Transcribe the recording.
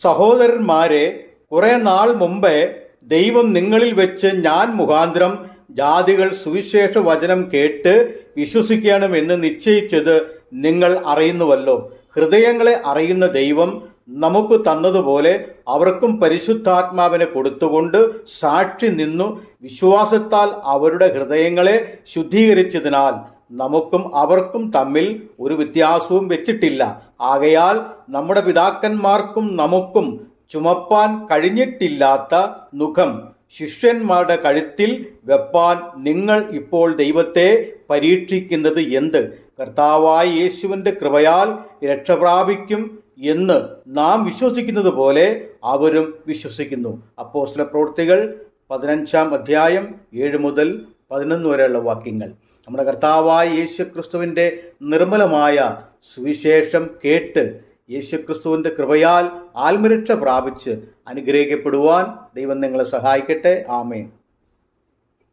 സഹോദരന്മാരെ, കുറെ നാൾ മുമ്പേ ദൈവം നിങ്ങളിൽ വെച്ച് ഞാൻ മുഖാന്തരം ജാതികൾ സുവിശേഷ വചനം കേട്ട് വിശ്വസിക്കണമെന്ന് നിശ്ചയിച്ചത് നിങ്ങൾ അറിയുന്നുവല്ലോ. ഹൃദയങ്ങളെ അറിയുന്ന ദൈവം നമുക്ക് തന്നതുപോലെ അവർക്കും പരിശുദ്ധാത്മാവിനെ കൊടുത്തുകൊണ്ട് സാക്ഷി നിന്നു. വിശ്വാസത്താൽ അവരുടെ ഹൃദയങ്ങളെ ശുദ്ധീകരിച്ചതിനാൽ നമുക്കും അവർക്കും തമ്മിൽ ഒരു വ്യത്യാസവും വെച്ചിട്ടില്ല. ആകയാൽ നമ്മുടെ പിതാക്കന്മാർക്കും നമുക്കും ചുമപ്പാൻ കഴിഞ്ഞിട്ടില്ലാത്ത നുകം ശിഷ്യന്മാരുടെ കഴുത്തിൽ വെപ്പാൻ നിങ്ങൾ ഇപ്പോൾ ദൈവത്തെ പരീക്ഷിക്കുന്നത് എന്ത്? കർത്താവായ യേശുവിൻ്റെ കൃപയാൽ രക്ഷപ്രാപിക്കും എന്ന് നാം വിശ്വസിക്കുന്നത് പോലെ അവരും വിശ്വസിക്കുന്നു. അപ്പോസ്തല പ്രവൃത്തികൾ 15-ാം അധ്യായം 7 മുതൽ 11 വരെയുള്ള വാക്യങ്ങൾ. നമ്മുടെ കർത്താവായ യേശുക്രിസ്തുവിൻ്റെ നിർമ്മലമായ സുവിശേഷം കേട്ട് യേശുക്രിസ്തുവിൻ്റെ കൃപയാൽ ആത്മരക്ഷ പ്രാപിച്ച് അനുഗ്രഹിക്കപ്പെടുവാൻ ദൈവം നിങ്ങളെ സഹായിക്കട്ടെ. ആമേൻ.